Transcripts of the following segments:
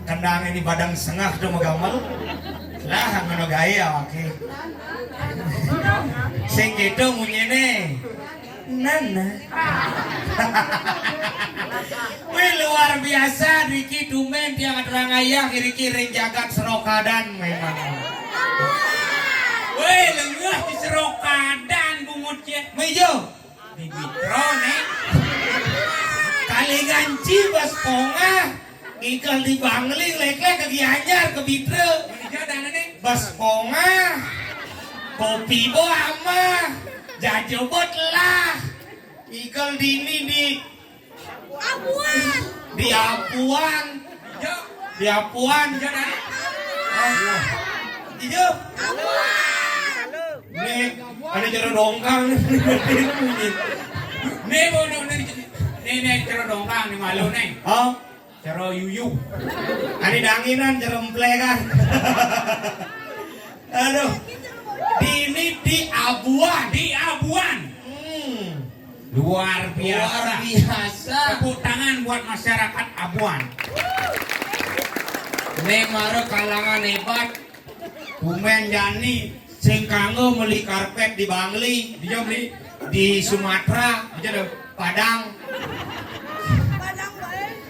Kendang ini badang sengah tuh magamal lah ngono gaya oke sing gitu munyene nana wih luar biasa Riki Dumen dia ngadurang ayah kiri-kiri jagat serokadan memang wih lengah di serokadan bungutnya mejo di bitro nih kali ganci bas pongah ikal di Bangli lek-lek ke Gianyar ke Bidre bas pongah kopi bo ama jajobot lah ikal dini di Apuan di Apuan ijo nih ada cara dongkang nih cara dongkang nih malu nih oh cara yuyu ani danginan cara emplekan aduh ini di Abuan luar biasa tepuk tangan buat masyarakat Abuan ini mara kalangan hebat Bumen Jani sing kanggo meli karpet di Bangli dia beli di Sumatera dia Padang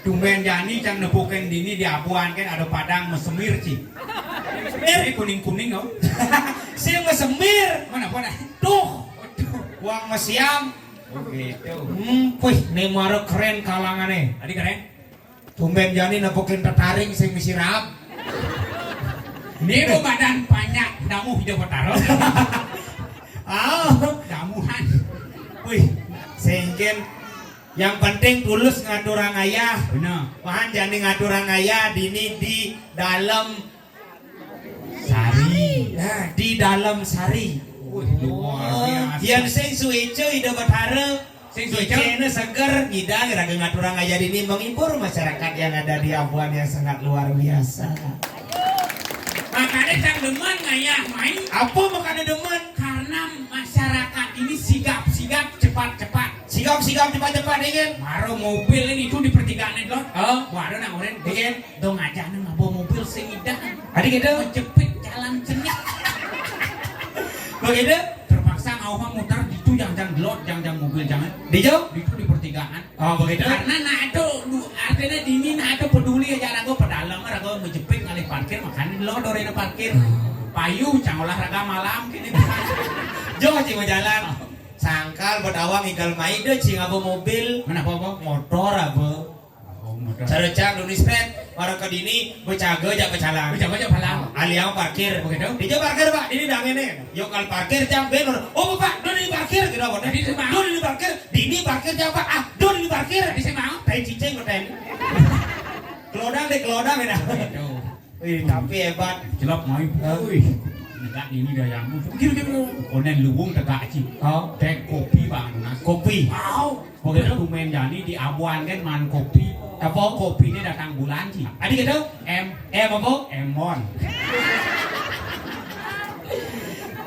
Bumen Jani can nepukeun dini di Abuan kan ada Padang mesemir ci semir kuning-kuning kau sih mesemir mana pada tuh uang mesiam gitu wih nih mara keren kalangannya tadi keren Bumen Jani nepukeun tetaring sing misirap ini mau badan banyak damuh hijau petaro damuhan wih sehingga yang penting tulus ngaturang ayah bener mahan jani ngaturang ayah dini di dalam sari nah di dalam sari yang sing suico ida batara sing suico ini seger gidang raga ngaturang ayah dini menghibur masyarakat yang ada di Abuan yang sangat luar biasa makanya cang demen ayah main apa makanya demen karena masyarakat ini sigap-sigap cepat-cepat sigap cepat-cepat ingin baru mobil ini itu di pertigaan itu baru nak orang ingin dong aja nih bawa mobil seindah adik gitu menjepit jalan cenyak begitu terpaksa ngawang muter itu jangan gelot jangan mobil jangan di pertigaan begitu karena nah itu artinya dini nah itu peduli aja rago pedalam rago menjepit ngalih parkir makanya lo dorena parkir payu jangan olahraga malam kini jauh sih jalan sangkal buat awang igal main deh cing apa mobil mana apa motor apa Sarecang Dunis Pet, orang ke dini becaga aja becalang. Becaga aja becalang. Aliang parkir. Begitu. Dia parkir Pak, ini dah ini. Yo kal parkir jam benor. Oh Pak, doni parkir kira apa? Doni parkir, dini parkir jam Pak. Ah, doni parkir. Di sini mau. Tai cicing ngoten. Kelodang deh kelodang ya. Wih, tapi hebat. Celap mai. Wih. Negak ini dah yang gitu. Konen luwung tegak ci. Oh, teh kopi Bang Nas. kopi. Wow. Pokoknya tumen jani di Abuan kan man kopi. Apa kopi ini datang bulan ci. Adik gitu? Apa? Emon.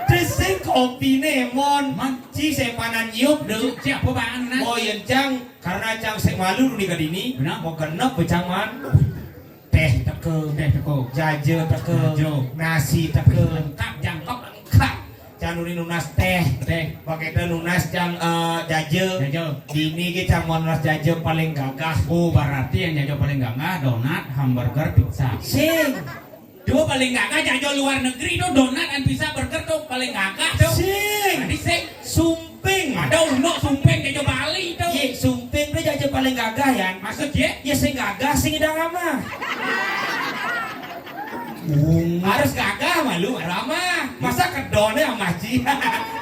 Terus kopi nih mon. Man, ci sepanan yuk deh. Siapa Bang Nas? Oh yang cang karena cang sek malu di kadini. Benar. Mau genep becang man. Teh teke, jaje teke, nasi teke, lengkap jangkep. cang nuni nunas teh, pakai teh nunas cang jaje. Dini kita cang nunas jaje paling gagah. Oh berarti yang jajo paling gagah donat, hamburger, pizza. Sing, Dua paling gagah jajo luar negeri tuh donat dan pizza burger tuh paling gagah tuh. sing, Tadi sing sumping. ada uno sumpeng jajo Bali tuh. Ye, sumping tuh jaje paling gagah ya. Maksud ye? Ya sing gagah sing idang ama. Harus gagah malu ramah. Masa kedone sama Ci.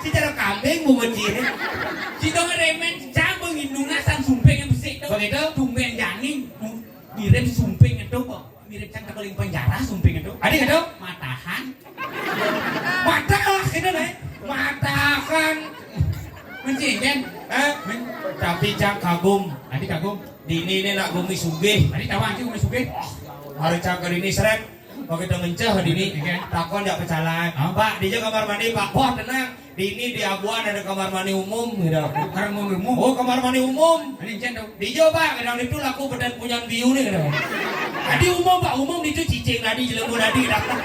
Ci cara kambing bu Ci. Si dong remen cabang nunasan sumpeng yang besik tuh. Begitu? Tumben jani mirip sumpeng itu kok. Mirip cang keling penjara sumpeng itu. Adik itu? Matahan. Mata lah ini nih. Matakan. Mencingen. Tapi cang kagum. Adik kagum. Dini ini nak gumi sugih. Adik tahu anjing udah suge. Hari cang ke dini seret. Begitu ngenceh dini. Takon jak pecalang. Pak, di kamar mandi Pak. Wah tenang. Dini di Abuan ada kamar mandi umum. Gitu. Karena mau umum. Oh kamar mandi umum. Ini cen tuh. Dijo Pak, kadang itu laku badan punya view nih kadang. Tadi umum Pak, umum itu cicing tadi jelemu tadi datang.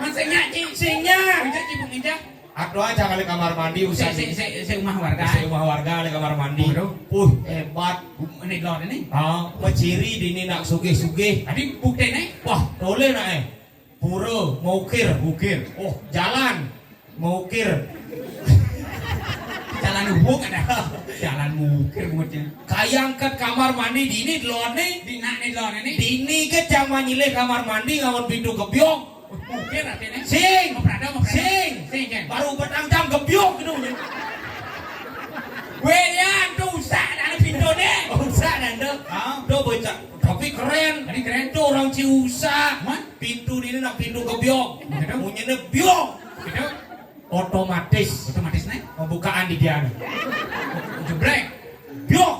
Masanya cing. Singnya. Injak cibung injak. Aku aja kali kamar mandi usah Si rumah warga. rumah warga kali kamar mandi. Hebat. Ini lor ini. Peciri dini nak sugih-sugih. Tadi bukti nih. Wah, boleh nak pura, maukir. Oh, jalan. Maukir. Jalan hubung ada. Jalan mukir bukti. Kayang ke kamar mandi dini lor nih. Di nak nih lor ini. Dini ke jangan nyileh kamar mandi ngawan pintu kebyok. Mukir artinya. Sing. Mau berada. Sing. Sing. Baru petang jam kebyok gitu. Weyan tuh usah ada pintu deh. Usah nanda. Do bocah. Tapi keren. Tadi keren. Itu orang Ciusa. Man. Pintu ini nak pintu kebyok. Begitu. Punyanya byok. Gitu. Otomatis. Otomatis nih. Pembukaan di dia. Jebrek. Byok.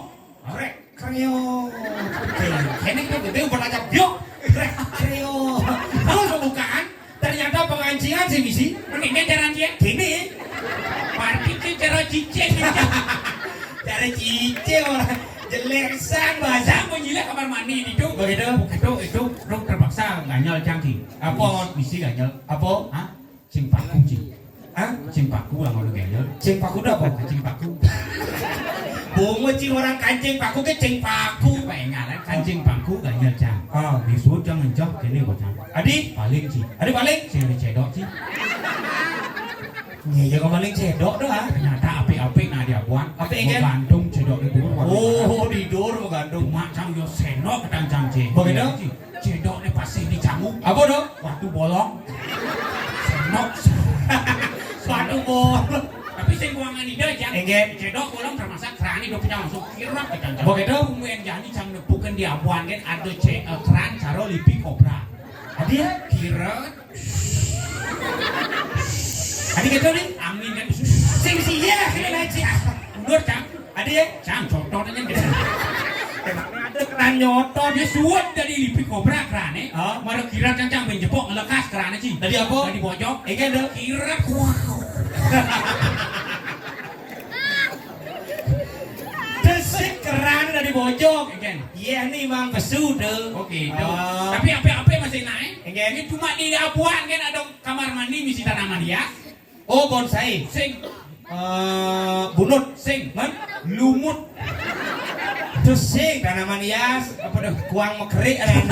Krek. Kreo. Ini kan gede pernah aja byok. Krek. Kreo. Terus pembukaan. Ternyata pengancingan sih misi. Ini jalan dia. Gini. Parti itu cara cicing. Cara cicing orang. Jelek sang bahasa. Saya mau nyilek kamar mandi itu. Begitu. Itu dong terpaksa ganyol canggih. Apa? Misi ganyol. Apa? Hah? Cing paku cing. Hah? Cing paku lah kalau ganyol. Cing paku dah apa? Cing paku. Bunga cing orang kancing paku ke cing paku. Apa yang ngalah? Kancing paku ganyol cang. Disuruh jangan jauh kini kok cang. Adi? Paling cing. Adi paling? Sing ada cedok cing. Iya kau paling cedok dah. Ternyata api-api nah dia buat. Api ingin? Gantung cedok itu. Oh di dor mau gantung. Cuma cang yo senok ketang cang cing. Begitu? Cedok ni pasti dicanguk. Apa dong? Waktu bolong. Senok. Batu bol. Tapi sing ruangan ide jang. Ingin? Cedok bolong termasuk kerani do punya langsung kirap ketang cang. Begitu? Kemudian jadi cang nepukan di abuan kan ada keran caro lipi kobra. Adi? Kira. Adi gitu nih? Angin kan. Sing siya. Kira naik sih. Mundur cang. Adi ya? Cang contohnya gitu. Ada keran nyotot. Dia suat dari lipi kobra kerane. Oh. Mara kira cang menjepok ngelekas kerane sih. Tadi apa? Tadi bojok. Ingin dong? Kira wow. Desik keran dari bojok. Ingin. Iya nih mang kesude. Oke, itu. Tapi apa masih naik? Ingin? Ini cuma di abuan kan ada kamar mandi misi tanaman dia. Oh bonsai. Sing, Bunut. sing, Man? lumut. Terus sing tanaman hias. Apa dah? Kuang mekerik ada.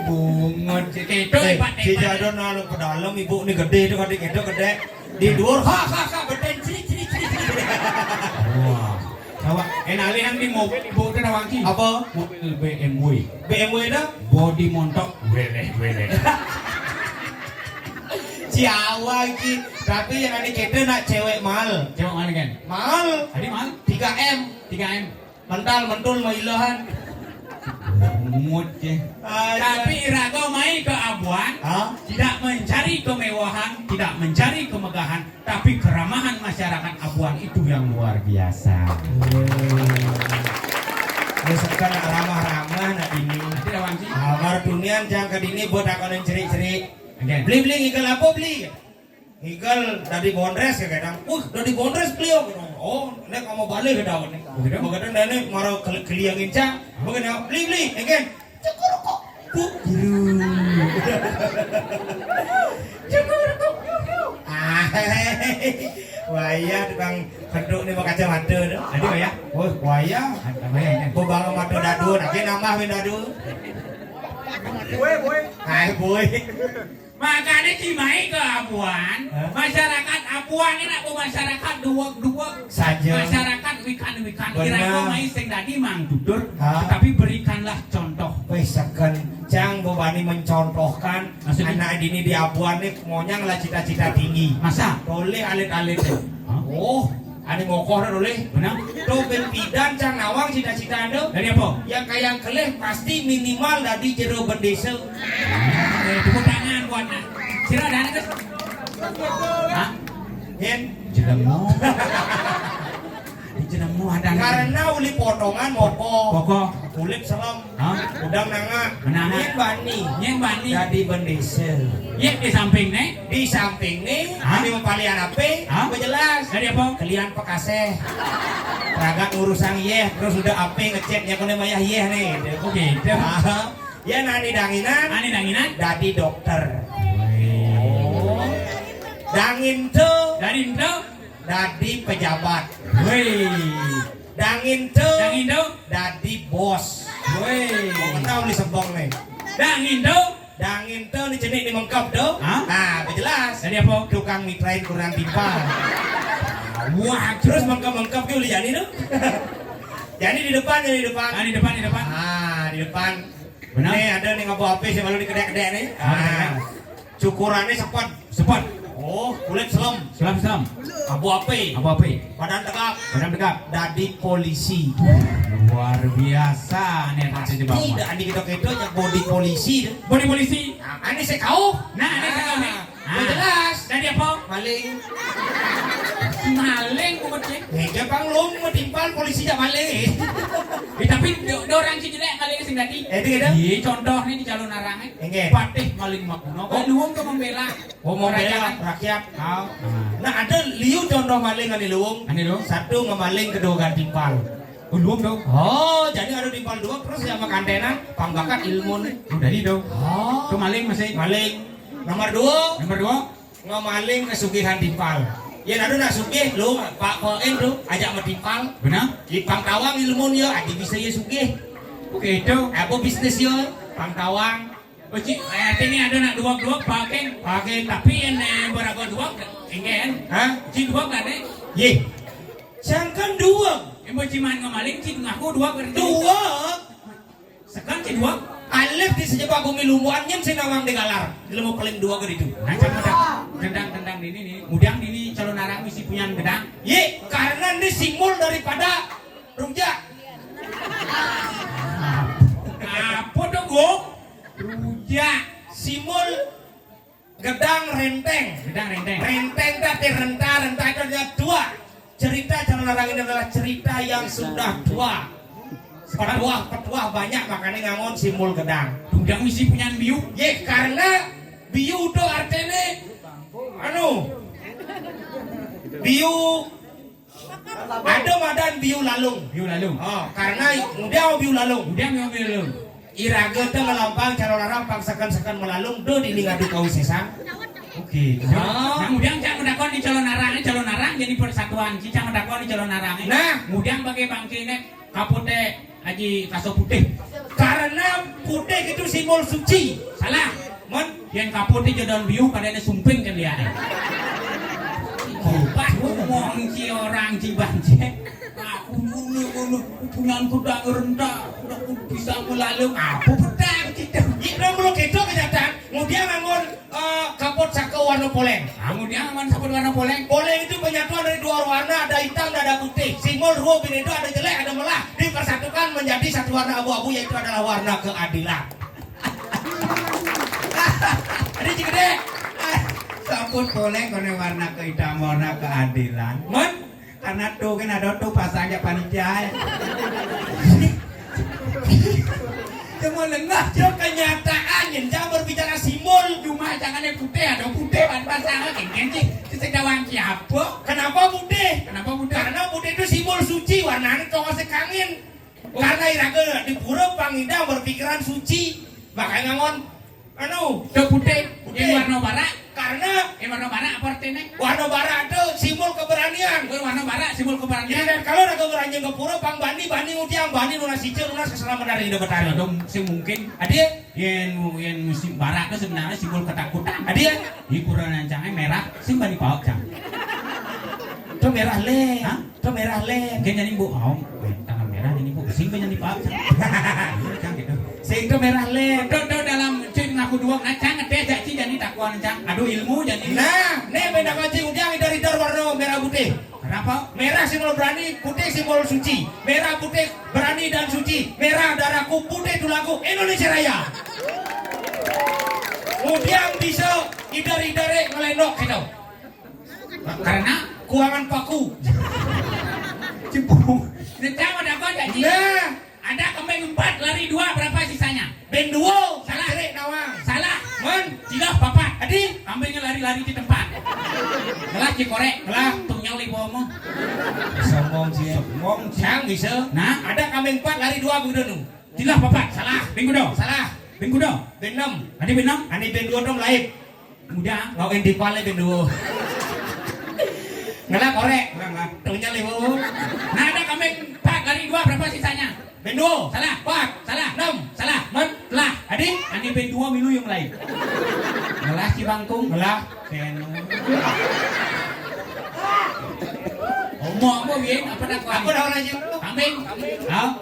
Bungut. Itu hebat Si Jadon lalu ke dalam ibu nih gede itu kadang itu gede. Di luar ha beden ciri. Wah. Awak enalihan di mobil ibu teh nawangki. Apa? Mobil BMW. BMW dah? Body montok weleh. Jawa iki. Tapi yang ani kete nak cewek mahal. Cewek mana kan? Mahal. Tadi mahal 3M. 3M. Mental mentul mailahan. Mut ya. Tapi Irago mai ke Abuan, Hah? tidak mencari kemewahan, tidak mencari kemegahan, tapi keramahan masyarakat Abuan itu yang luar biasa. Misalkan nak ramah-ramah nak ini. Nanti lawan sih. Amar dunia jangan ke dini buat akan cerik-cerik. Again. Beli igal apa beli? Igal dari Bondres ya kadang. Dari Bondres beliau. Oh, nek kamu balik ke daun nih. Begitu? Begitu nek marau keliangin cang. Begitu beli again. Cukur kok. Cukur kok. Waya tukang penduk ni pakai kacamata tu. Ada ya? Oh, waya. Ada ya? Kau bangun mata dadu, nak kena nambah min dadu. Boy. Hai boy. Makanya Cimai ke Abuan, Hah? masyarakat Abuan ini nak masyarakat dua Saja. masyarakat wikan. Benar. Kira-kira mai sing tadi mang tutur, Hah? tetapi berikanlah contoh. Wesakan cang bobani mencontohkan Maksudnya? anak ini di Abuan nih monyang lah cita-cita tinggi. Masa? Boleh alit-alit deh. Hah? Oh, ani ngokoh dah boleh. Benar? Tuh pidan cang nawang cita-cita ada. Dari apa? Yang kayak keleh pasti minimal dari jero berdesa. Tepuk tangan buat nak. Sira ada anak kes? Hah? Yen. Jenemu. Di jenemu ada anak. Karena uli potongan mopo. Pokok. Kulit selam. Hah? Udang nanga. Menanga. Yen bani. Yang bani. Jadi bendesa. Yang di samping nih. Di samping nih, Hah? ini mempalian apa? Hah? Jelas. Dari apa? Kalian pekaseh. Ragat urusan yeh, terus udah apa ngeceknya kone maya yeh nih. Oke. Ah, ya nani danginan, Ani danginan. dadi dokter. Dangin tuh, Dari Indo. dadi pejabat. Woi. Dangin tuh, Dang Indo. dadi bos. Woi. Mau tahu nih sebong nih. Dang Indo. Dangin tuh nih jenis nih mengkap tuh. Hah? Nah, jelas. Dari apa? Tukang mitrain kurang timpal. Wah, Terus mengkap ke uli Yani tuh. Yani di depan, di depan. Ah, di depan, di depan. Ah, di depan. Benar. Nih ada nih ngabu api sih malu di kedek-kedek nih. Ah, Cukurannya sepot. Cepat. Oh, kulit selam. Selam. Abu api. Apa? Badan tegak. Badan tegak. Dadi polisi. Luar biasa nih pasti di bawah. Tidak, andi kita yang body polisi. Bodi polisi. Nah, ani saya kau. Nah, ini saya nih. Ah, jelas. Dari apa? Maling. Maling kumecek. Hingga panglung metimpal polisi jak maling. Tapi orang si jelek maling sing tadi. Itu gitu. Iya, contoh nih di calon arang Nggih. Patih maling makuno. Kok luwung ke membela. Oh, mau bela kerajaan. rakyat. Ah. Nah, ada liu contoh maling ani luwung. Ani luwung? Satu ngemaling, kedua ganti timpal. Oh, luwung dong. Oh, jadi ada timpal dua terus sama kantena pangbakat ilmu nih. Oh, dari dong. Oh, Itu maling masih. maling. Nomor dua, Nomor 2. ngemaling kesugihan timpal. Ya nado nak sugih lu Pak Koen lu ajak metimpal. Benar? Di Pangtawang ilmu yo aja bisa ya sugih. Oke, itu. Apa bisnis yo Pangtawang. Oh, Ci, ini ada nak dua pakai tapi yang berapa dua enggak Hah? Ci dua kan deh. Ye. Jangan dua. Yang ciman ngemaling Ci ngaku dua kerja. Dua. Sekarang Ci dua. Alif di sejebak bumi lumbuannya si nawang di galar. Ilmu paling dua ke itu. Nah, tendang ini nih. Mudang ini calon arang misi punya gedang. Ye, karena ini simbol daripada rujak. Apa dong, Gok? Rujak. Simbol gedang renteng. Gedang renteng. Renteng tadi rentah itu ada dua. Cerita calon orang ini adalah cerita yang sudah tua. Petuah banyak makanya ngangon simbol gedang. Mudang misi punya biu. Ye, karena biu itu artinya biu ada madan biu lalung. Biu lalu. Oh, karena mudah biu lalung. Mudang yang biu lalu. Iraga teh ngelampang calon orang pangsakan-sakan melalung do di ngadu kau sesang. Oke. Ah. Nah, kemudian cak mendakon di calon arang jadi persatuan. Cak mendakon di calon arang. Nah. kemudian bagi bangkine kapote Haji Kaso Putih. Karena putih itu simbol suci. Salah. Mon, Yang kapote jodon biu padanya sumping kan dia. Pas ngomong si orang Cibanjek, aku ngono hubunganku tak rendah, aku bisa melalui apa pedang tidak. Ini mulu gitu kenyataan. Kemudian ngangon kapot saka warna poleng. Kemudian aman sabun warna poleng. Poleng itu penyatuan dari dua warna, ada hitam dan ada putih. Simbol dua binedo ada jelek ada melah dipersatukan menjadi satu warna abu-abu yaitu adalah warna keadilan. Ada gede. Sabun poleng kono warna kehitam warna keadilan. Man, Karena tuh kan ada tuh pasangnya panitia. Cuma lengah. itu kenyataan yang jangan berbicara simbol. Cuma jangan yang putih ada putih pan pasangan kengken sih. Sesedawan siapa? Kenapa putih? Kenapa putih? Karena putih itu simbol suci, warnanya tonga sekangin. Karena iraga di pura Panginda berpikiran suci, makanya ngon, Tuh putih. Yang warna bara. karena Yang warna bara apa artinya? warna bara itu simbol keberanian. Warna bara simbol Jadi keberanian. dan kalau ada keberanian ke pura Pang Bani utiang Bani lunas hijau lunas keselamatan dari hidup betari. Dong sing mungkin Adia, yang musim bara itu sebenarnya simbol ketakutan. adia, Di kurang rancangnya merah, sing bani paok cang. itu merah le, Hah? itu merah le. Mungkin jadi bu, tangan merah ini bu, sing banyak di paok cang. Cang gitu. Sing itu merah le. Do dalam cuy ngaku dua, nah cang ada jadi jadi takuan cang. Aduh ilmu jadi. Nah, nih benda kancing utiang dari warna merah putih. Kenapa? Merah simbol berani, putih simbol suci. Merah putih berani dan suci. Merah darahku, putih tulangku. Indonesia Raya. Kemudian bisa idare ngelendok gitu. Karena Kuangan paku. cembung. Cang ada kau jadi. Nah, Ada kembang 4 lari 2 berapa sisanya? ben duo. Salah. Cerik nawang. Salah. Man, Tidak papat. adi. Kambingnya lari-lari di tempat. Ngelah cikorek. Ngelah. Tung nyali bomo. Sombong sih. Sombong Sang bisa. Nah, Ada kambing 4 lari 2 begitu nu. tidak papat. Salah. Minggu do. Salah. Minggu do. Ben 6. Ada benam. Ani ben 2 dong lain. Mudah. Ngawin di pale ben 2. Ngelah korek. Ngelah. Tunya limu. Nah, ada kambing 4 lari 2 berapa sisanya? Ben 2. Salah. 4. Salah. 6. Salah. Man. Telah. Adi. Ani ben 2 milu yang lain. Ngelah si bangkung. Ngelah. Keno. Omong apa bien? Apa dah kau? Aku dah orang aja. Kambing.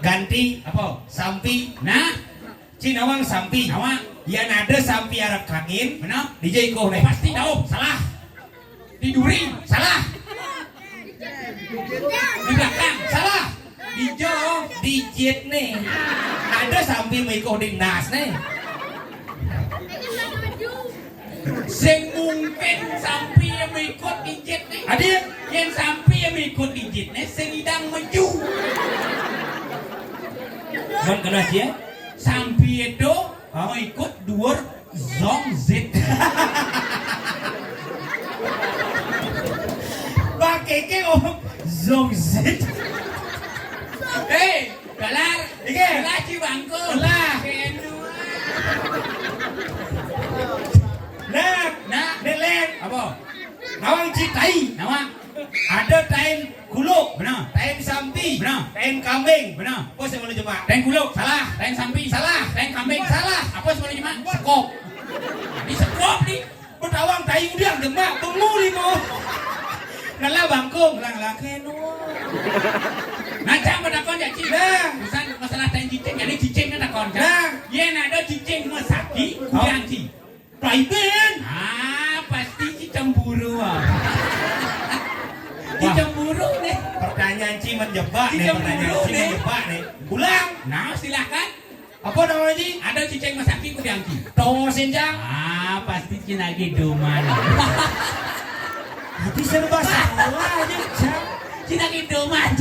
Ganti Apa? sampi. Nah, Cinawang sampi. awak. Yang ada sampi Arab kangin. Benar? Di Jaiko nih. Pasti tahu. Salah. Di duri. Salah. Di belakang. Salah. Di jauh. Di jet nih. Ada sampi Miko di nas nih. Sing mungkin sampai yang ikut dijit nih. Adik. Yang sampai yang ikut dijit nih sing idang maju. Man kena sih ya? Sampai itu mau ikut dua Zong Z. Pakai ke om Zong Z. Galar. Ike. Galar Cibangku. Lah. Kedua. Nah, nelen. Apa? Nawang citai. Nama? Ada tain kuluk. Benar. Tain sampi. Benar. Tain kambing. Benar. Apa sih mau jemaah? Lain kuluk. Salah. Lain sampai. Salah. Lain kambing. Salah. Apa sebenarnya cuma? Sekop. Di sekop nih. Betawang tayu dia demak bengu nih mau. Ngalah bangkung. Ngalah kenu. Nanti apa nak kon jadi? Nah. Bukan masalah tanya cicing, jadi cicing nak kon. Nah. Yen ada cicing masaki, kudian ci. Private. Pasti ci cemburu. Ci Wah. cemburu nih. Pertanyaan Ci menjebak nih, Ci pertanyaan cemburu Ci nih. menjebak nih. Ulang. Nah, silakan. Apa namanya Ci? Ada cicing masaki, kudian ci. Tongo senjang. Pasti ci lagi doman. Tapi serba salah aja, Cang. Ci lagi doman.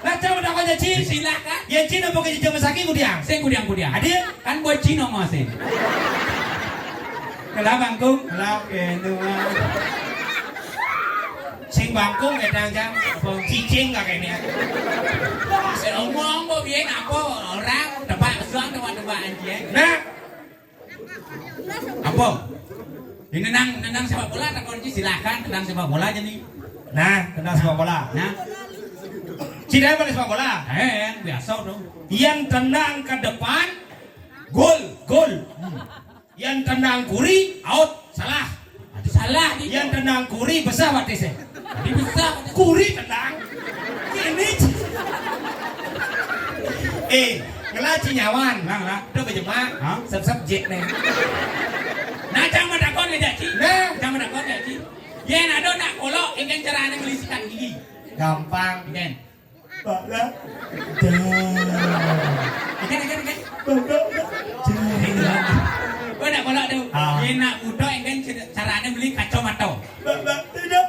Nah, Cang udah kau Ci. Silakan. Yang Ci nampak ke jam sakit kudiang. Sing kudian. Adik. Kan buat Cino masih. Kelah bangkung. Kelah kenu. Sing bangkung kayak Cang. Cicing gak kayaknya. Ngomong kok biyen apa orang tebak suang tebak anjing. Nah, Apa? Ini nenang sepak bola tak kunci silakan nenang sepak bola aja nih. nah, tendang sepak bola. Nah, Cina pakai sepak bola. yang biasa dong. Yang tendang ke depan, gol. Yang tendang kuri, out. Salah. Salah nih. Yang tendang kuri besar batisnya. Di besar. Kuri tenang. Ini. Ngelaci nyawan. Lah. Udah berjemaah. Hah? Sep-sep jet nih. Nah, jangan dakon ya, Ci. Nah. Jangan dakon ya, Ci. Yen ada nak kolok ingin caranya beli sikat gigi. Gampang. Ingin. Bala. Ingin. Bala. Oh, nak kolok tu. Ah. Yen nak udah ingin caranya beli kacamata. Bala tidak.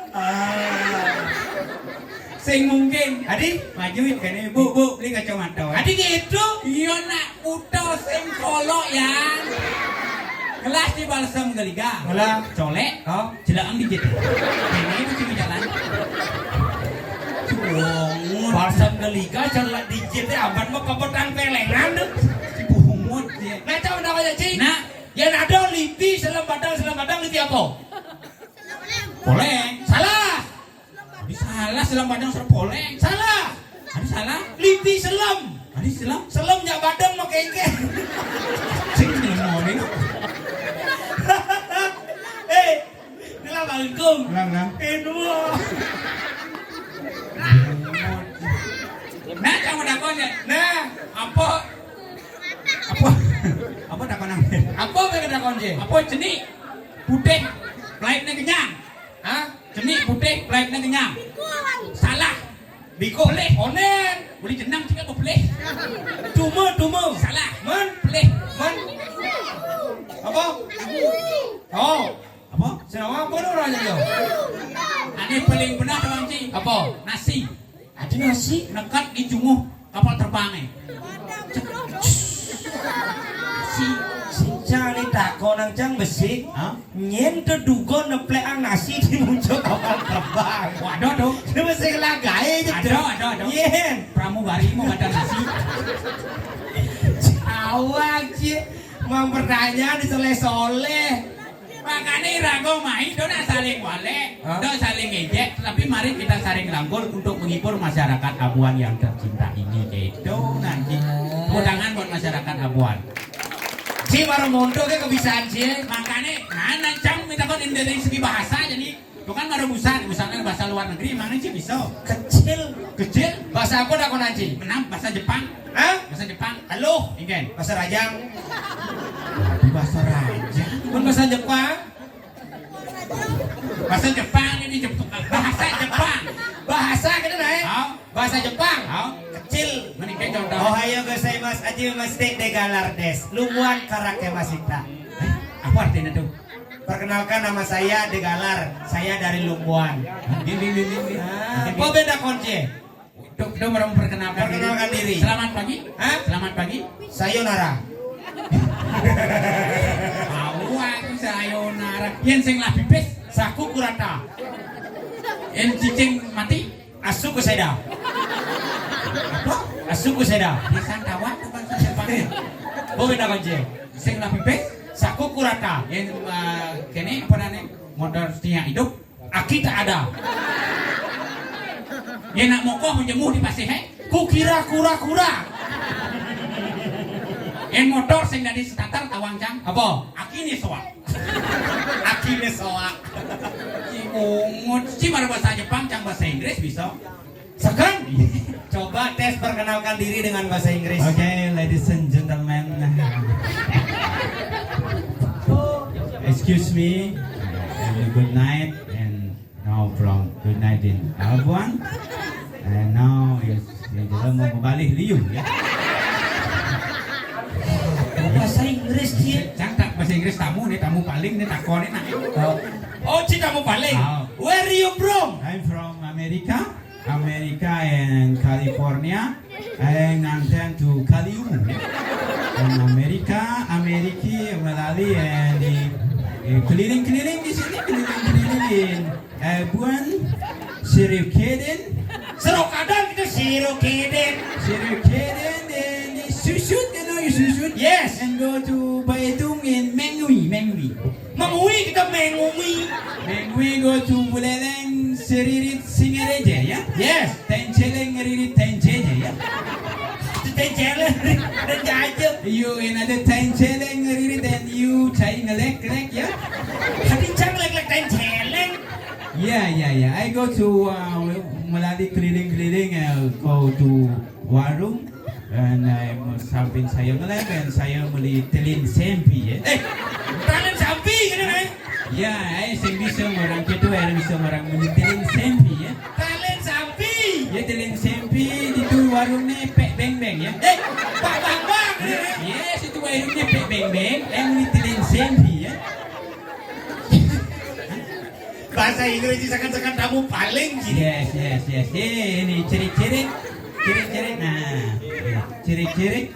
Sing mungkin. Adi, Majuin kan ini, bu beli kacamata. adi gitu. Iya nak udah sing kolok ya. Kelas di balsam geliga. Mula. Colek. Oh. Jelang dijit. Ini mesti jalan. Bungut. Balsam geliga celak dijit teh aban mah kepetan pelengan tuh. Bungut dia. Nah, tahu nama aja, Ci? Nah, Yang ada lipi selam badang lipi apa? poleng. Salah. Adi salah selam badang serap poleng. Salah. Adi salah. Lipi selam. Adi selam. Selamnya badang mah kengke. Sing selam ini. Assalamualaikum. Lang. Kedua. Nah, kamu dakon ya. Nah, Apa dakon namanya? apa yang kita kunci? Apa jenik putih pelaitnya kenyang? Hah? Jenik putih pelaitnya kenyang? Salah. Biko. Boleh. Onen. Boleh jenang juga boleh. Tume. Salah. Men. Boleh. Apa? Oh. Apa? Senang apa orang yo? Ini paling benar Bang Ci. Apa? Nasi. Ada nasi. Nekat di jumuh kapal terbangnya. Si cari takon nang cang besi. Hah? Nyen terduga nepleang nasi di muncul kapal terbang. Waduh tuh. Dia mesti lagae aja. Ada. Yen. Pramugari mau ada nasi. Awak sih. Mang pertanyaan disoleh-soleh. Makanya rago main, dona saling walek, Hah? dona saling ngejek, tapi mari kita saling rangkul untuk menghibur masyarakat Abuan yang tercinta ini. Itu nanti mudah-mudahan buat masyarakat Abuan. Si baru mondo ke kebiasaan sih. Makanya, nah cang minta kon dari segi bahasa jadi, bukan baru busana bahasa luar negeri, mana sih bisa? Kecil. Bahasa apa dah kau nanti? Menang bahasa Jepang, Hah? bahasa Jepang. Halo. Ingin Bahasa Rajang. bahasa Raja, Pun bahasa Jepang. bahasa Jepang ini bahasa Jepang. Bahasa kita naik. Oh. Bahasa Jepang. Oh. Kecil. Menikah contoh. Ohayo gozaimasu. Aji masti de galar des. Lumuan karake masita. Apa artinya tuh? Perkenalkan nama saya De Galar. Saya dari Lumbuan. Ini. Apa beda kunci? Dok baru memperkenalkan diri. Selamat pagi. Hah? Selamat pagi. Sayonara. Aku sayonara. Yen sing lah bibis, Saku kurata. yen cicing mati, Asuku seda. apa? Asuku seda. Bisa tawat bukan Jepang. Apa beda kunci? Sing lah bibis, Saku kurata. yen kene apa namanya? Modal setia hidup. Aki tak ada. Yen nak mokoh menjemuh di Pasihe, Kukira kura-kura. yen motor sing dari starter tawang cang. Apa? Aki ni soak. Aki nesoa. Ungut, si baru bahasa Jepang, cang bahasa Inggris bisa. Sekan? Coba tes perkenalkan diri dengan bahasa Inggris. Okay, ladies and gentlemen. Excuse me. And good night. And now from good night in Abuan. And now is mau kembali Liu ya. Bahasa Inggris dia. Cang tak bahasa Inggris tamu nih, tamu paling nih takonin nak. Oh, cik kamu paling. Oh. Where you from? I'm from America. America and California. And then to Kalium. And Amerika melalui and keliling-keliling di sini, keliling-keliling Abuan, Sirikeden, Serokadan kita Sirokeden. and Susut, you know Susut? Yes. And go to Baitung in Mengui. Mengui kita mengumi. Mengui go to Buleleng, Siririt Singereja, ya? Yes. Tenceleng Ririt Tenceja, ya? Tencele dan jajab. You another Tenceleng Ririt and you Chai Ngelek, ya? Hadi cang lek-lek tenceleng. Yeah. I go to melalui keliling-keliling, go to warung, and samping saya ngelem, and saya beli telin sempi ya. Talent sapi kan nih? Ya, saya bisa orang kedua, saya bisa orang beli telin sempi ya. Talent sapi. Ya telin sempi itu warungnya Pek Beng Beng ya. Pak Bambang kan nih? Yes, itu warungnya Pek Beng Beng, yang beli telin sempi ya. Bahasa Inggris sekan-sekan kamu paling gini. Yes. Ini ciri-ciri. Nah, ciri-ciri.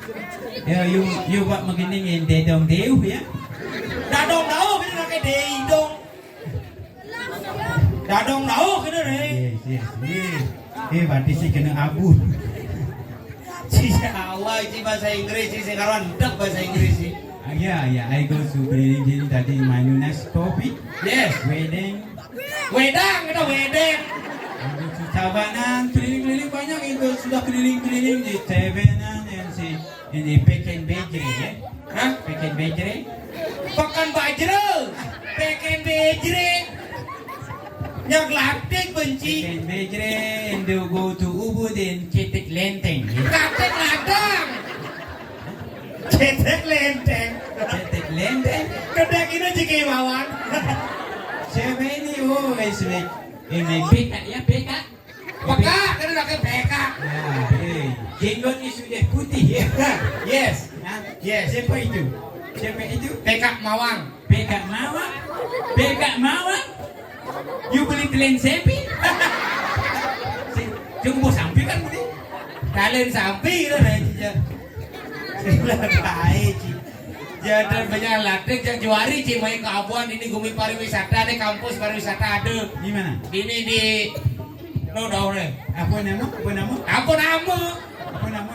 Ya, you buat begini dedong deu ya. Dadong tahu kan pakai deidong. Dadong tahu kan nih? Yes. Berarti sih kena abu. Jawa itu bahasa Inggris sih sekarang dek bahasa Inggris sih. Ya, I go to keliling tadi mayonnaise kopi. Yes. Wedeng. Kita wedeng. Tabanan keliling-keliling banyak itu sudah keliling-keliling di Tabanan dan ini Pekan Bakery ya. Hah? Pekan Bakery. Pekan Bajra. Pekan Bajra. Yang latih benci. Pekan Bakery and they go to Ubud and Ketek Lenteng. Katek ladang. Ketek lenteng. Ketek Lenteng. Kedek ini jika imawan. Siapa ini? Oh, ini Peka ya Peka. Peka, kan udah ke peka. Ya, jenggotnya sudah putih ya. Yes. Yes. Siapa itu? Peka Mawang. Peka Mawang. You beli telin sempi? Jumbo sampi kan beli? Talent sapi itu nih. Baik. Jadi banyak latih yang juari sih main ke Abuan ini Gumi pariwisata nih kampus pariwisata ada. Di mana? Ini di Nodau nih. Apa nama? Apa nama?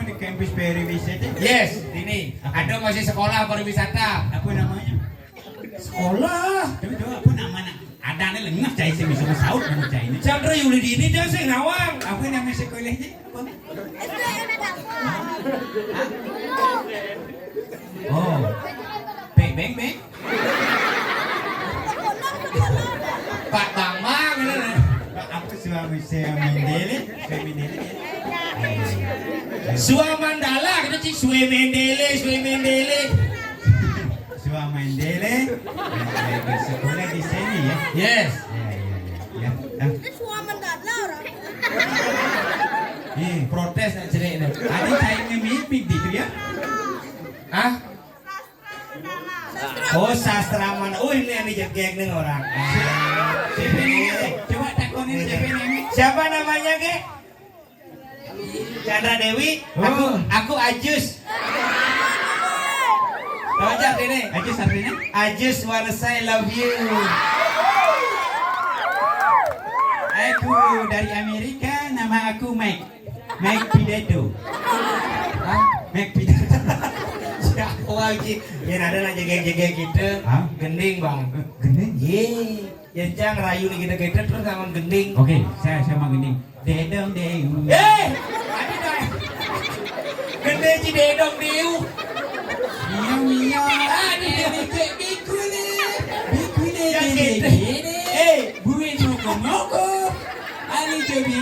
Di kampus pariwisata. Yes, ini ada masih sekolah pariwisata. Apa namanya? Sekolah. Coba apa namanya? Ada nih lengah cai sih bisa saut nama cai ini. Chandra Yuli di ini dia sih ngawang. Apa nama sekolahnya? Apa? Oh, Pek Beng Beng. Pak Bambang ini nih. Apa suami saya Mendele? Suamandala kita sih Sue Mendele. Suami Mendele. Sekolah di sini ya. Yes. Ya. Protes nak cerai ini. Ada saya mimpi gitu ya. Hah? Oh sastra mana? Oh ini yang dijegek nih orang. Siapa ini? Coba takonin siapa ini? Siapa namanya ke? Chandra Dewi. Aku Ajus. Tahu aja ini. Ajus artinya? Ajus wanna say love you. Aku dari Amerika, nama aku Mike Pidato. Mike Pidato. Wah, yang ada nak jegek gitu. Gending bang. Gending? Ye, yang jang rayu nih kita terus sama gending. Oke, saya sama gending. Dedong deu. Ada dah. Gending si dedong deu. Iya. Ada cek biku nih. Yang gitu. Buin moko. Ani cobi.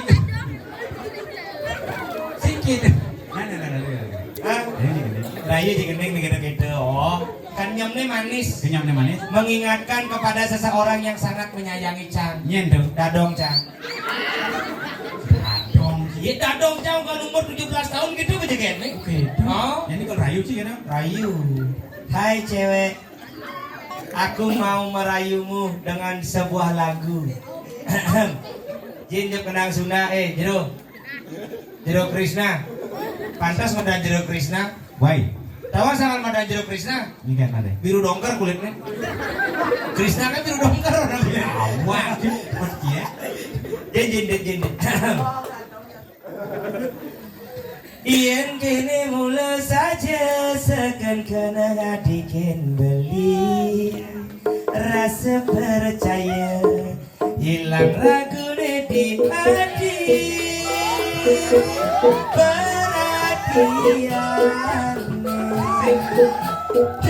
Sikit. Mana. Rayu si gending nih kita. Oh, kenyam nih manis. Kenyamnya manis. Mengingatkan kepada seseorang yang sangat menyayangi Cang. Nyendo. Dadong Cang. Ya dadong Cang kan umur 17 tahun gitu bejeget nih. Oke. Oh. Jadi kalau Rayu sih kan? Rayu. Hai cewek. Aku mau merayumu dengan sebuah lagu. Jin jep kenang Sunda Jero Krishna. Pantas madan Jero Krishna. Why? Tahu sangat madan Jero Krishna? Ini kan ada. Biru dongker kulitnya. Krishna kan biru dongker orangnya. Wah, ya. Jin. Ien kini mula saja sekan kena hatikin beli rasa percaya hilang ragu di hati perhatian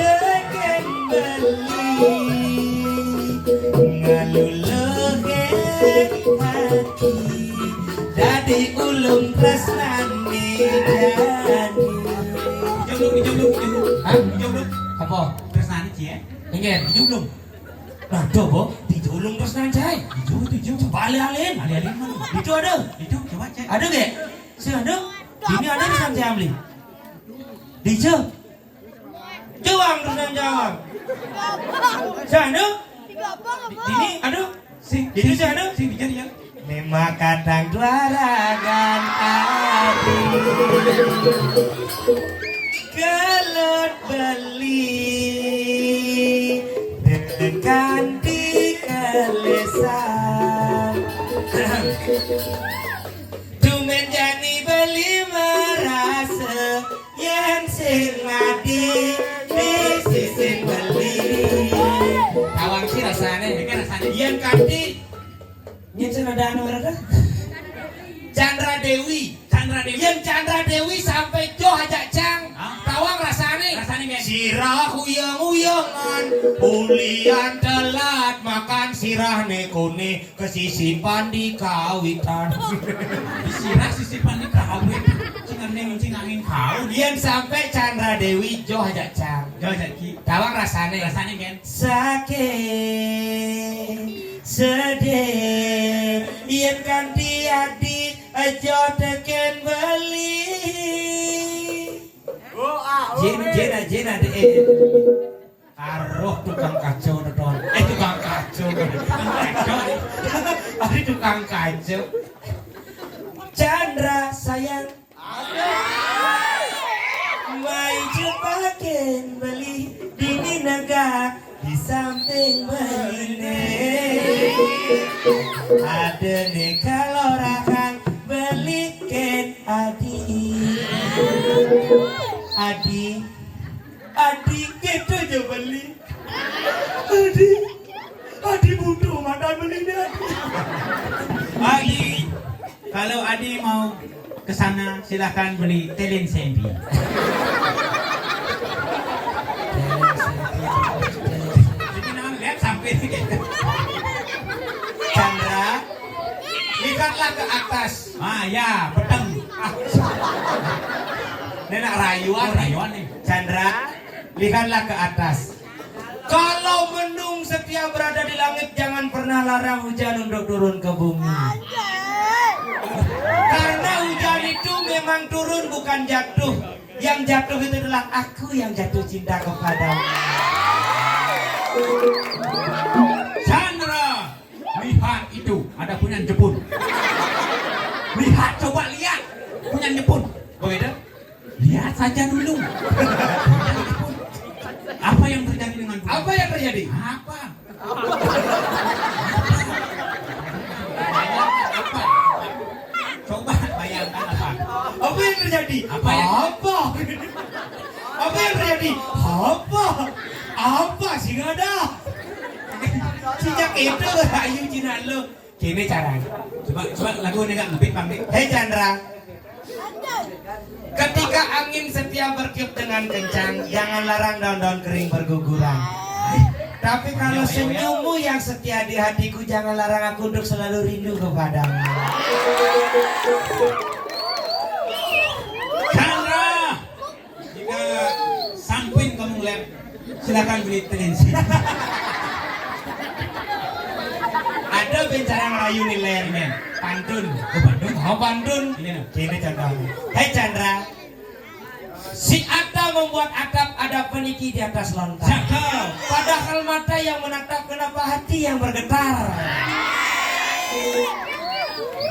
tekan beli ngaluluh Hah? Apa? Tresnane cie. Ingin? Dijulung. Nah, coba dijulung terus nanjay. Dijulung. Coba alih-alih. Alih-alih mana? Itu ada? Itu coba cek. Ada gak? Si ada? Ini ada di sana amli. Dijo. Jawang terus nanjawang. Si ada? Ini ada? Ini si ada? Sing dijadi ya. Lima kadang duaragan adi gelut beli dengan dikelesan Dumen jani beli merasa yang sing ngadi di sisin beli Tawang sih rasanya yang kanti Nyen ada anu ada? Chandra Dewi. Yang Chandra Dewi sampai Jo ajak cang. Tawang rasane. Sirah uyang-uyangan, ulian telat makan sirah nekone kesisipan di kawitan. Sirah sisipan di kawin. Cing angin kau. Yang sampai Chandra Dewi Jo ajak cang. Tawang rasane. Kan. Sakit sedih yen kanthi ati aja teken beli jena aroh tukang kacau ton tukang kacau ari tukang kacau Chandra sayang mai jepaken beli dini naga di samping beline ada nih kalau rakan belikan adi gitu aja beli adi butuh mana belinya Adi, kalau Adi mau ke sana silakan beli Telen Sembi. Chandra, lihatlah ke atas. Ya, peteng. Nenek rayuan nih. Chandra, lihatlah ke atas. Kalau mendung setia berada di langit, jangan pernah larang hujan untuk turun ke bumi. Karena hujan itu memang turun bukan jatuh. Yang jatuh itu adalah aku yang jatuh cinta kepadamu. Chandra, lihat itu ada punya Jepun. Coba lihat punya Jepun. Beda? Lihat saja dulu. Apa yang terjadi dengan punya? Apa yang terjadi? Apa? Coba bayangkan apa? Apa yang terjadi? Apa yang terjadi? Apa sih nggak ada? Sejak itu ayu Cina lo. Gini caranya. Coba lagu ini nggak ngebit bang. Hei Chandra. Ketika angin setia bertiup dengan kencang, jangan larang daun-daun kering berguguran. Tapi kalau senyummu yang setia di hatiku, jangan larang aku untuk selalu rindu kepadamu. Chandra, jika samping kamu ngeliat, silakan beli telinsi. Ada bicara ngerayu nih ler, men. Pantun. Pantun. Ini contohnya. Hei Chandra. Si Atta membuat atap, ada peniki di atas lontar. Cakep. Padahal mata yang menatap, kenapa hati yang bergetar?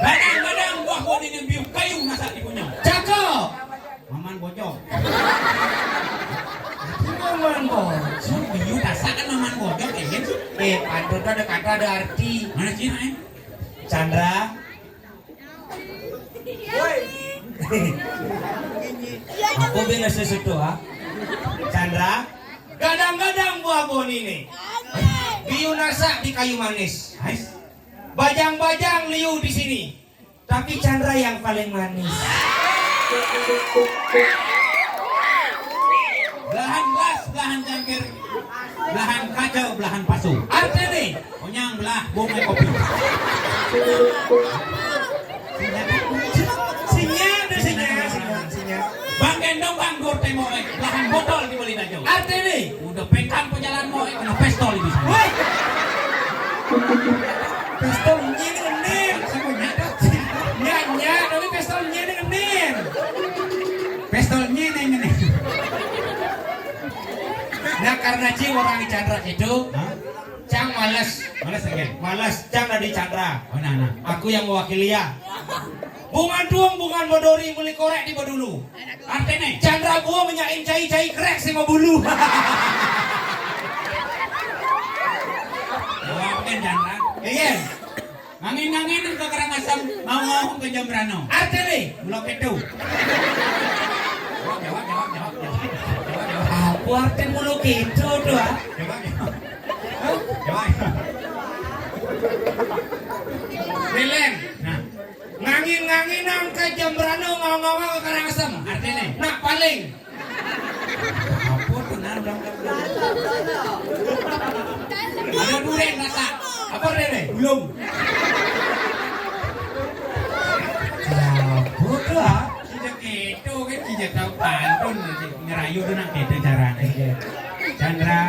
Kadang-kadang buah ini biuk kayu masak ibunya. Cakep. Maman bojong. Maman bojong. Biuk masak kan maman bojong kayak gitu. Pantun itu ada kata, ada arti. Mana Cina Chandra. Aku bilang sesuatu ha. Chandra. Kadang-kadang buah bon ini biu nasak di kayu manis. Bajang-bajang liu di sini. Tapi Chandra yang paling manis. Belahan gelas, belahan cangkir, belahan kaca, belahan pasu. Artinya nih, Onyang belah bunga kopi. sinyal. Bang gendong bang gur temo mau belahan botol dibeli aja. Artinya Udah pekan penjalan mau kena pistol di sana. woi pistol nyen ngenin nyanya tapi pistol nyen ngenin Pistolnya ini. nah karena Ci orang di Chandra itu Hah? Cang males Malas Cang dari Chandra Oh nah. aku yang mewakili ya bungan tuang bungan bodori beli korek di dulu Artinya Chandra gua menyain cai krek sama bulu jawabkan Chandra. iya Angin-angin ke Karangasem mau ke Jembrano. artinya Blok itu. Jawab. aku arti mulu gitu tuh ah Bileng Nah, ngangin-nganginan ke Jembrano ngawang-ngawang ke Karangasem artinya nak paling apa benar udah. Ada durian rasa. apa Rene? Belum. Apa tuh ah? Kijak itu kan kijak tahu pantun ngerayu tuh nak itu caranya. Chandra.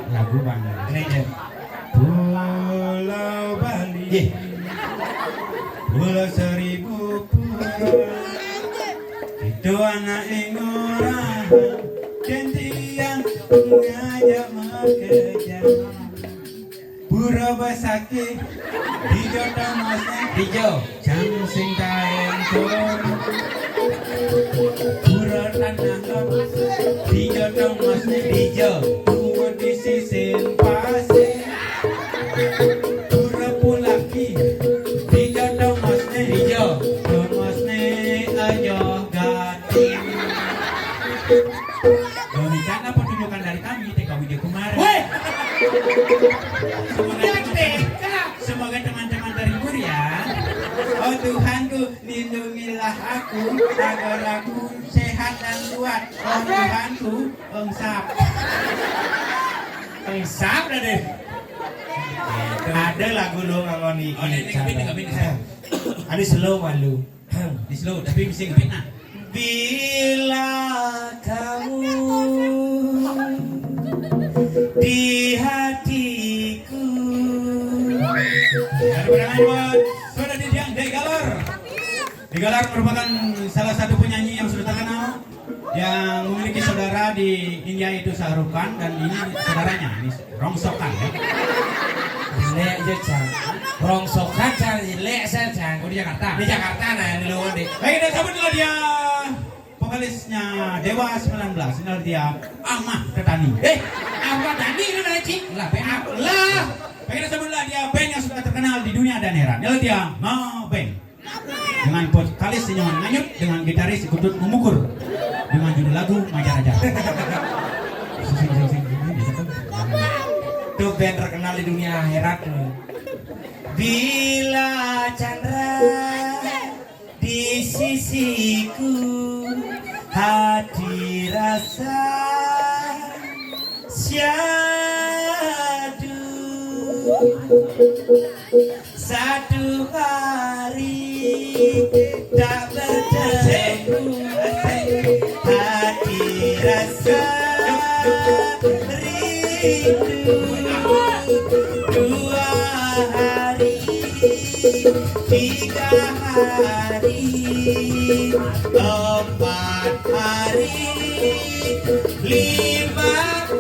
Lagu bang. Ini aja. Pulau Bali. Ye. Pulau seribu pulau. Itu anak ingurah. Gantian ngajak bekerja. Pura basaki. Hijau tamasnya. Hijau. Jam sing taeng tur. Pura tanah lemas. Hijau tamasnya. Hijau. Tua di sisin pasir. Pura pulaki. Hijau tamasnya. Hijau. Tamasnya aja gating. Demikian apa tunjukkan dari kami TK Widya Kumara. Woi. Semoga teman-teman terhibur ya. Oh Tuhanku, lindungilah aku agar aku sehat dan kuat. Oh Tuhanku, engsap. Engsap dah deh. Ada lagu lu ngangoni. Oh, ini ngebit. Ada slow malu. Di slow tapi mesti ngebit nah. Bila kamu di hatiku. Daripada lain buat saudara Didiang Degalar. Degalar merupakan salah satu penyanyi yang sudah terkenal yang memiliki saudara di India itu Shahrukh Khan dan ini saudaranya ini rongsokan ya. Lek aja Cang. Rongsokan Cang, lek saya Cang. Oh di Jakarta. Di Jakarta nah yang di luar deh. Baik, dan sambut dulu dia vokalisnya Dewa 19. Inilah dia Ahmad Ketani. Apa tadi lu dah Ci? Lah, benar. Lah. Baik, dan sambut dulu dia band yang sudah terkenal di dunia dan heran. Inilah dia Ma Band. Dengan vokalis Senyaman Nganyut, dengan gitaris Ikutut Memukur, dengan judul lagu Majaraja. Tuh band terkenal di dunia akhirat tuh. Bila Chandra di sisiku, hati rasa syadu. Satu hari tak bertemu, hati rasa rindu. Dua hari, tiga hari, empat hari, lima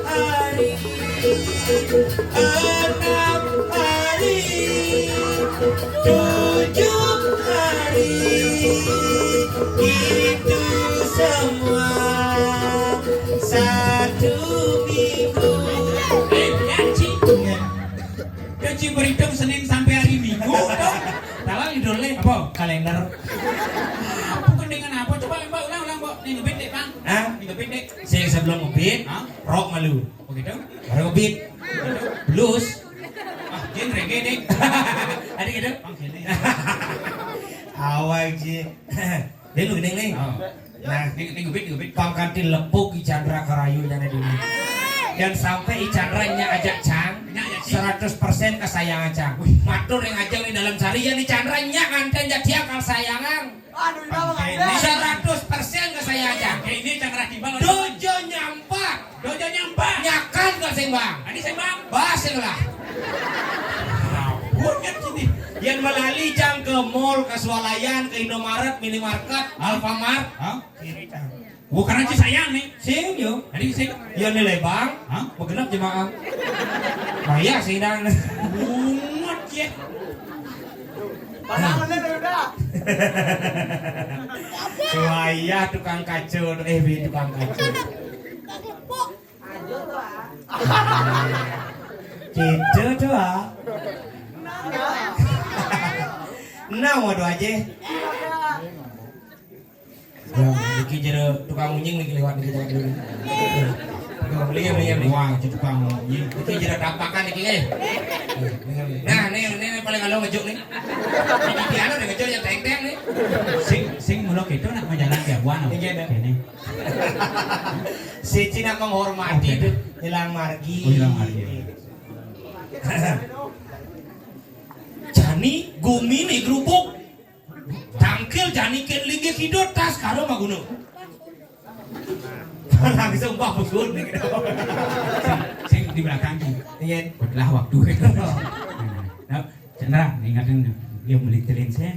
hari, enam hari, tujuh hari, itu semua satu minggu. Gaji berhitung Senin sampai hari Minggu. Talang idolnya Apa? Kalender. apa kan dengan apa? Coba Mbak ulang Mbak. Ini ngebit deh Bang. Hah? Ini ngebit deh. Saya sebelum ngebit, Hah? rock malu. Begitu? Baru ngebit, blues. Ah, genre reggae deh. Ada gitu? Bang sini. Awal je. Dia lu gede nih. Oh. Nah, Ini ngebit. pangkanti lepuk i Chandra Karayu yang ada di sini. Dan sampai i Chandra nya ajak Cang, Nya ya 100% kesayangan Cang. Matur yang ajang di dalam sari yang di Chandra nyak nganten jadi akal sayangan. Aduh, ini apa Ini nggak 100% kesayangan Cang. Ini Chandra Timbang. Dojo nyampak. Dojo nyampak. Nyakan ke sing bang. Tadi saya bang. Basing lah. Bukan sini. Yang melali Cang ke mall, ke swalayan, ke Indomaret, minimarket, Alfamart. Hah? Kiri Cang. Bukan aja sayang nih. Sing yo. Tadi saya. Ya nilai bang. Hah? Begenap jemaah. Bayar sih dan. Bungut ya. Pasangan ini udah. Waya tukang kacau, tukang kacau. Gitu tuh ah. Nah mau doa aja. Ya, iki jero tukang munying nih lewat nih kita dulu. Beli. Wah, itu tukang nying. Iki jero tampakan iki eh. Nah, ini paling alo ngejuk nih. Ini piano nih ngejuk yang teng-teng nih. Sing mulok itu nak majalah gabuan. Iya, dah. Ini. Si Cina menghormati Oke. hilang margi. Oh, hilang margi. Jani gumi nih gerubuk. Tangkil jani ken ligi hidot tas karo maguno. Langsung bah begun nih. Sing di belakang nih. Iya. Lah waktu itu. Nah, Chandra, ingatin dia beli telin saya.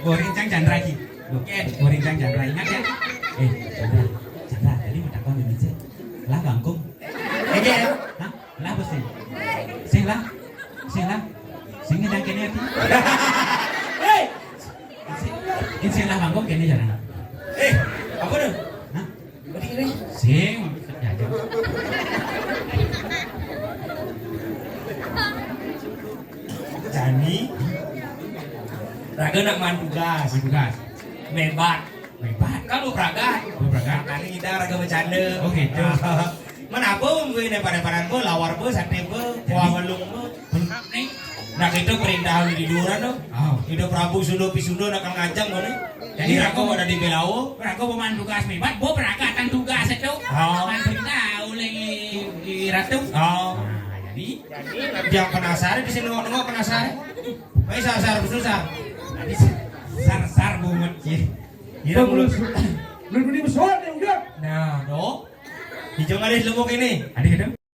Rincang Chandra ki. Gua rincang Chandra ingat ya. Chandra, tadi mau takon ini sih. Lah bangkung. Iya. Hah? Lah apa sih? Sing lah. Sing ngedang kene ati. Hei, Sing lah bangkung kene jalan. apa tuh? Hah? Berarti ini. Sing ya aja. Jani. Raga nak mantugas. Tugas. Mebat. Hebat. Kamu pragat. Oh, pragat. Kali kita raga bercanda. Oh, gitu. Mana apa mungkin pada bo, lawar bo, sate bo, kuah belung bo. Nih. Nah itu perintah di duran dong. Oh. Itu Prabu Sundo Pisundo nak ngajang bo nih. Jadi raga ada di Belawo. Berako peman tugas hebat, bo berakatan tugas itu. Oh. Man tahu lagi ratu. Oh. Nah, jadi Yang penasaran di sini nengok penasaran. Baik sar susah. tadi sar bungut ya. Iya mulut. Lu ini besar ya udah. Nah, dok. Hijau ngalis lumuk ini. Adik itu?